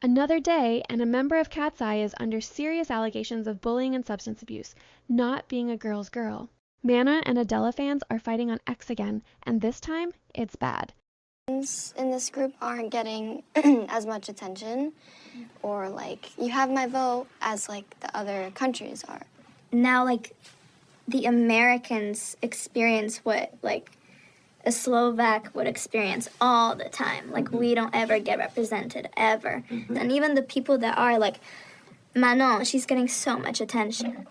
Another day, and a member of Katseye is under serious allegations of bullying and substance abuse, not being a girl's girl. Mana and Adela fans are fighting on X again, and this time, it's bad. In this group aren't getting as much attention, or like, you have my vote as like the other countries are. Now, like, the Americans experience what, like, a Slovak would experience all the time. Like, we don't ever get represented, ever. And even the people that are, like, Manon, she's getting so much attention.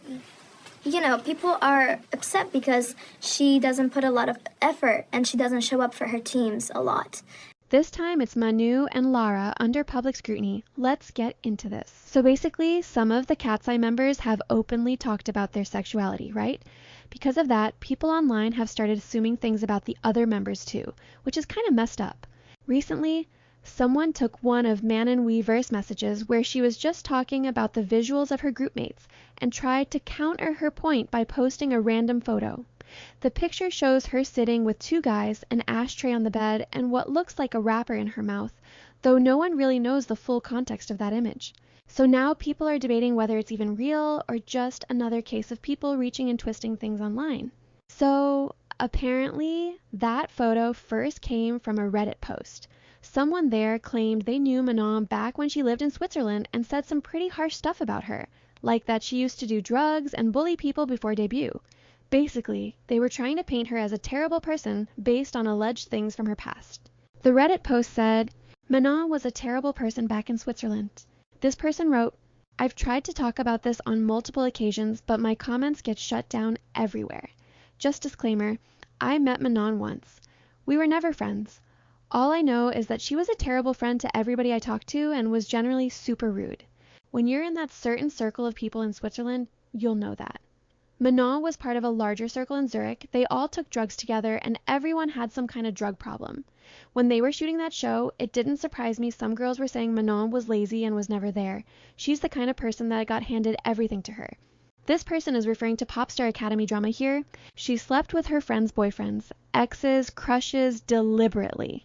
You know, people are upset because she doesn't put a lot of effort and she doesn't show up for her teams a lot. This time it's Manu and Lara under public scrutiny. Let's get into this. So basically, some of the Katseye members have openly talked about their sexuality, right? Because of that, people online have started assuming things about the other members too, which is kind of messed up. Recently, someone took one of Manon Weaver's messages where she was just talking about the visuals of her groupmates and tried to counter her point by posting a random photo. The picture shows her sitting with two guys, an ashtray on the bed, and what looks like a wrapper in her mouth, though no one really knows the full context of that image. So now people are debating whether it's even real or just another case of people reaching and twisting things online. So apparently that photo first came from a Reddit post. Someone there claimed they knew Manon back when she lived in Switzerland and said some pretty harsh stuff about her, like that she used to do drugs and bully people before debut. Basically, they were trying to paint her as a terrible person based on alleged things from her past. The Reddit post said, Manon was a terrible person back in Switzerland. This person wrote, I've tried to talk about this on multiple occasions, but my comments get shut down everywhere. Just disclaimer, I met Manon once. We were never friends. All I know is that she was a terrible friend to everybody I talked to and was generally super rude. When you're in that certain circle of people in Switzerland, you'll know that. Manon was part of a larger circle in Zurich. They all took drugs together and everyone had some kind of drug problem. When they were shooting that show, it didn't surprise me some girls were saying Manon was lazy and was never there. She's the kind of person that got handed everything to her. This person is referring to Pop Star Academy drama here. She slept with her friends' boyfriends, exes, crushes, deliberately.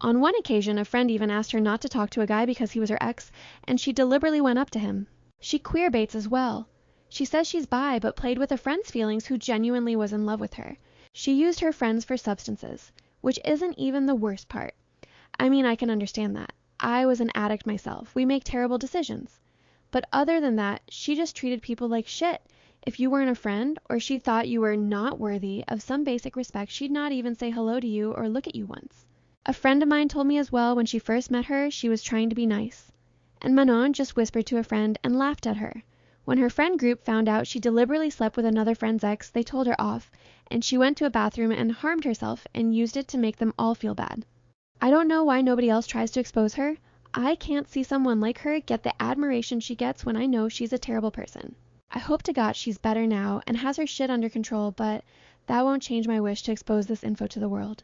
On one occasion, a friend even asked her not to talk to a guy because he was her ex, and she deliberately went up to him. She queerbaits as well. She says she's bi, but played with a friend's feelings who genuinely was in love with her. She used her friends for substances, which isn't even the worst part. I mean, I can understand that. I was an addict myself. We make terrible decisions. But other than that, she just treated people like shit. If you weren't a friend, or she thought you were not worthy of some basic respect, she'd not even say hello to you or look at you once. A friend of mine told me as well when she first met her, she was trying to be nice. And Manon just whispered to a friend and laughed at her. When her friend group found out she deliberately slept with another friend's ex, they told her off, and she went to a bathroom and harmed herself and used it to make them all feel bad. I don't know why nobody else tries to expose her. I can't see someone like her get the admiration she gets when I know she's a terrible person. I hope to God she's better now and has her shit under control, but that won't change my wish to expose this info to the world.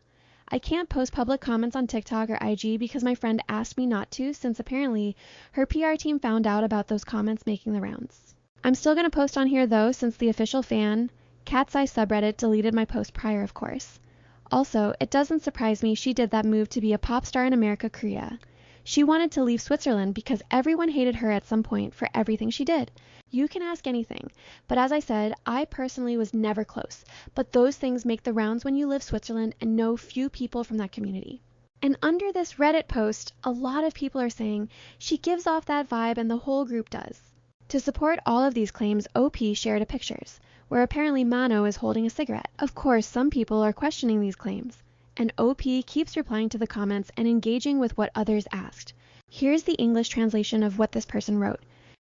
I can't post public comments on TikTok or IG because my friend asked me not to, since apparently her PR team found out about those comments making the rounds. I'm still going to post on here though, since the official fan, Katseye subreddit, deleted my post prior, of course. Also, it doesn't surprise me she did that move to be a pop star in America, Korea. She wanted to leave Switzerland because everyone hated her at some point for everything she did. You can ask anything, but as I said, I personally was never close, but those things make the rounds when you live Switzerland and know few people from that community. And under this Reddit post, a lot of people are saying she gives off that vibe and the whole group does. To support all of these claims, OP shared a pictures, where apparently Mano is holding a cigarette. Of course, some people are questioning these claims, and OP keeps replying to the comments and engaging with what others asked. Here's the English translation of what this person wrote.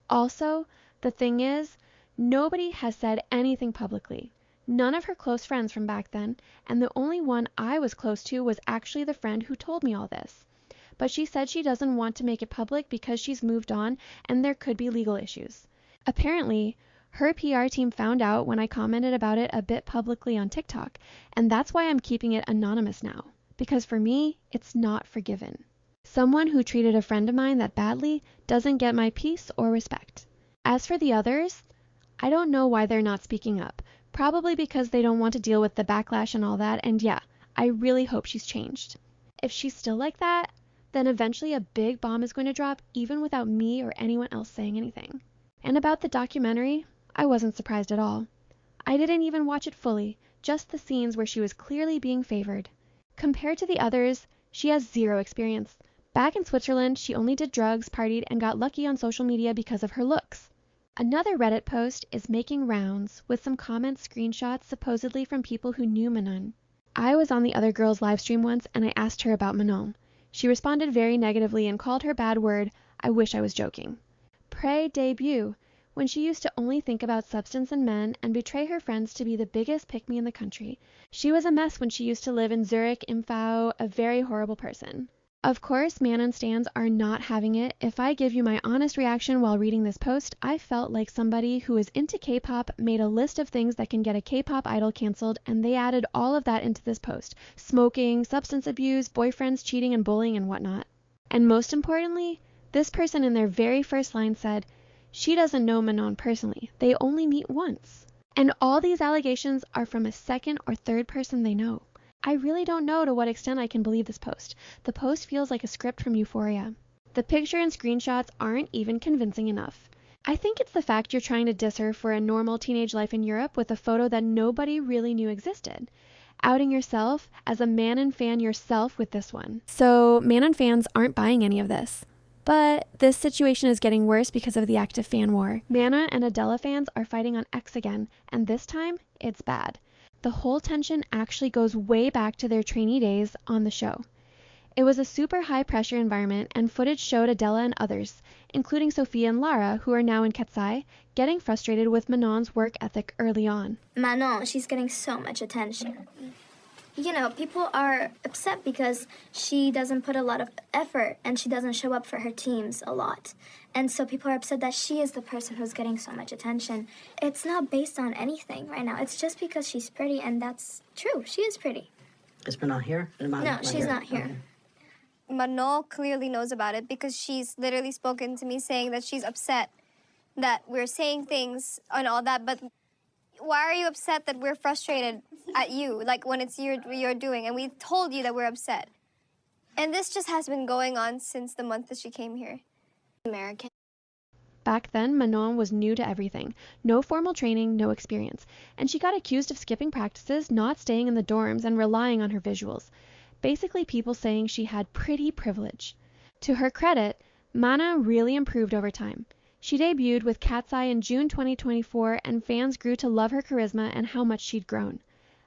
Also, the thing is, nobody has said anything publicly. None of her close friends from back then, and the only one I was close to was actually the friend who told me all this. But she said she doesn't want to make it public because she's moved on and there could be legal issues. Apparently, her PR team found out when I commented about it a bit publicly on TikTok, and that's why I'm keeping it anonymous now, because for me, it's not forgiven. Someone who treated a friend of mine that badly doesn't get my peace or respect. As for the others, I don't know why they're not speaking up, probably because they don't want to deal with the backlash and all that, and yeah, I really hope she's changed. If she's still like that, then eventually a big bomb is going to drop even without me or anyone else saying anything. And about the documentary, I wasn't surprised at all. I didn't even watch it fully, just the scenes where she was clearly being favored. Compared to the others, she has zero experience. Back in Switzerland, she only did drugs, partied, and got lucky on social media because of her looks. Another Reddit post is making rounds with some comments screenshots supposedly from people who knew Manon. I was on the other girl's live stream once and I asked her about Manon. She responded very negatively and called her bad word, I wish I was joking. Pre-debut, when she used to only think about substance and men and betray her friends to be the biggest pick-me in the country. She was a mess when she used to live in Zurich, Imfau, a very horrible person. Of course, Manon stans are not having it. If I give you my honest reaction while reading this post, I felt like somebody who is into K-pop made a list of things that can get a K-pop idol canceled, and they added all of that into this post. Smoking, substance abuse, boyfriends cheating and bullying and whatnot. And most importantly, this person in their very first line said, she doesn't know Manon personally. They only meet once. And all these allegations are from a second or third person they know. I really don't know to what extent I can believe this post. The post feels like a script from Euphoria. The picture and screenshots aren't even convincing enough. I think it's the fact you're trying to diss her for a normal teenage life in Europe with a photo that nobody really knew existed. Outing yourself as a Manon fan yourself with this one. So Manon fans aren't buying any of this. But this situation is getting worse because of the active fan war. Manon and Adela fans are fighting on X again, and this time, it's bad. The whole tension actually goes way back to their trainee days on the show. It was a super high pressure environment, and footage showed Adela and others, including Sophia and Lara, who are now in Katseye, getting frustrated with Manon's work ethic early on. Manon, she's getting so much attention. You know, people are upset because she doesn't put a lot of effort and she doesn't show up for her teams a lot. And so people are upset that she is the person who's getting so much attention. It's not based on anything right now. It's just because she's pretty, and that's true. She is pretty. Is Manon here? No, she's not here. Okay. Manon clearly knows about it because she's literally spoken to me saying that she's upset that we're saying things and all that, but why are you upset that we're frustrated at you, like when it's you're doing, and we told you that we're upset. And this just has been going on since the month that she came here. American. Back then, Manon was new to everything. No formal training, no experience. And she got accused of skipping practices, not staying in the dorms, and relying on her visuals. Basically, people saying she had pretty privilege. To her credit, Manon really improved over time. She debuted with Catseye in June 2024, and fans grew to love her charisma and how much she'd grown.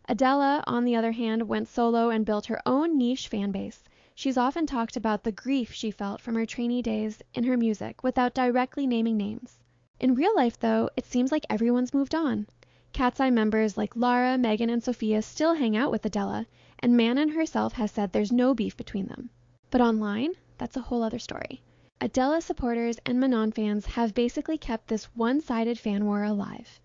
Adela, on the other hand, went solo and built her own niche fan base. She's often talked about the grief she felt from her trainee days in her music without directly naming names. In real life, though, it seems like everyone's moved on. Katseye members like Lara, Megan, and Sophia still hang out with Adela, and Manon herself has said there's no beef between them. But online, that's a whole other story. Adela supporters and Manon fans have basically kept this one-sided fan war alive.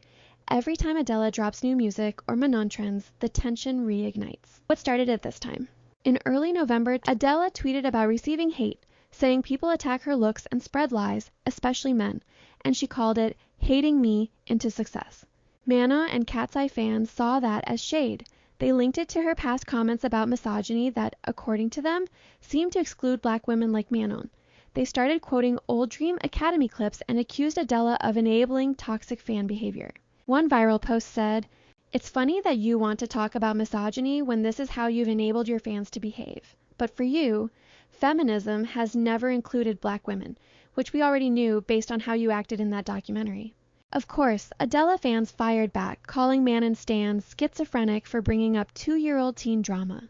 Every time Adela drops new music or Manon trends, the tension reignites. What started it this time? In early November, Adela tweeted about receiving hate, saying people attack her looks and spread lies, especially men, and she called it hating me into success. Manon and Katseye fans saw that as shade. They linked it to her past comments about misogyny that, according to them, seemed to exclude black women like Manon. They started quoting old Dream Academy clips and accused Adela of enabling toxic fan behavior. One viral post said, "It's funny that you want to talk about misogyny when this is how you've enabled your fans to behave. But for you, feminism has never included black women, which we already knew based on how you acted in that documentary." Of course, Adela fans fired back, calling Manon stans schizophrenic for bringing up 2-year-old teen drama.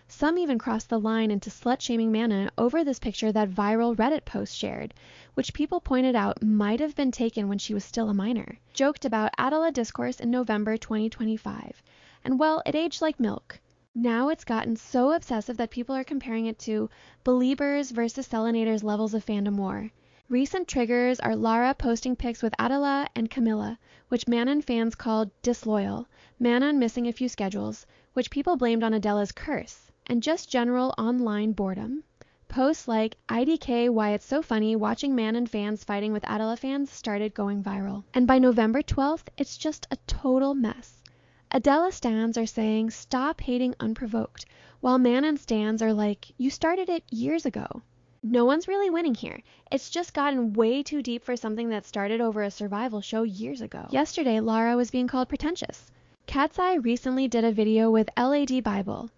Some even crossed the line into slut-shaming Manon over this picture that viral Reddit post shared, which people pointed out might have been taken when she was still a minor. Joked about Adela discourse in November 2025. And well, it aged like milk. Now it's gotten so obsessive that people are comparing it to Beliebers versus Selenators levels of fandom war. Recent triggers are Lara posting pics with Adela and Camilla, which Manon fans called disloyal, Manon missing a few schedules, which people blamed on Adela's curse, and just general online boredom. Posts like IDK why it's so funny watching Manon fans fighting with Adela fans started going viral. And by November 12th, it's just a total mess. Adela stans are saying stop hating unprovoked, while Manon stans are like, you started it years ago. No one's really winning here. It's just gotten way too deep for something that started over a survival show years ago. Yesterday, Lara was being called pretentious. Katseye recently did a video with LAD Bible.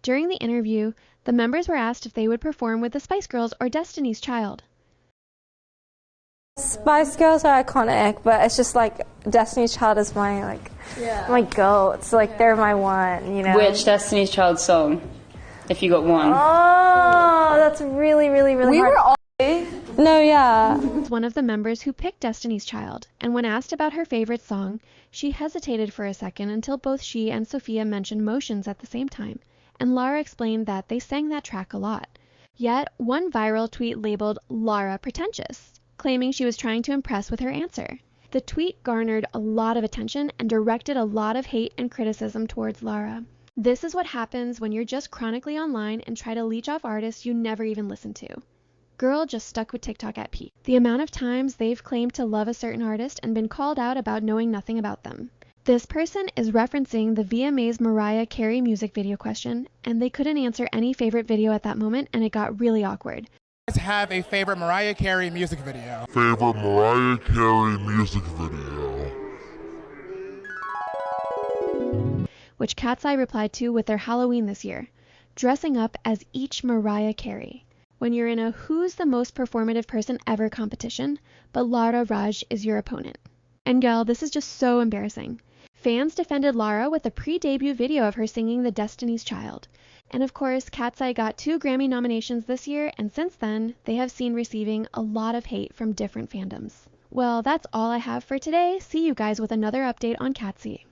During the interview, the members were asked if they would perform with the Spice Girls or Destiny's Child. Spice Girls are iconic, but it's just like Destiny's Child is my my goats. Like they're my one, you know. Which Destiny's Child song? If you got one. Oh, that's really hard. We were all. No, yeah. One of the members who picked Destiny's Child, and when asked about her favorite song, she hesitated for a second until both she and Sophia mentioned Motions at the same time, and Lara explained that they sang that track a lot. Yet, one viral tweet labeled Lara pretentious, claiming she was trying to impress with her answer. The tweet garnered a lot of attention and directed a lot of hate and criticism towards Lara. This is what happens when you're just chronically online and try to leech off artists you never even listened to. Girl just stuck with TikTok at peak. The amount of times they've claimed to love a certain artist and been called out about knowing nothing about them. This person is referencing the VMA's Mariah Carey music video question, and they couldn't answer any favorite video at that moment, and it got really awkward. Have a favorite Mariah Carey music video? Favorite Mariah Carey music video? Which Katseye replied to with their Halloween this year, dressing up as each Mariah Carey. When you're in a who's the most performative person ever competition, but lararaj is your opponent. And girl, this is just so embarrassing. Fans defended Lara with a pre-debut video of her singing the Destiny's Child. And of course, Katseye got 2 Grammy nominations this year, and since then, they have seen receiving a lot of hate from different fandoms. Well, that's all I have for today. See you guys with another update on Katseye.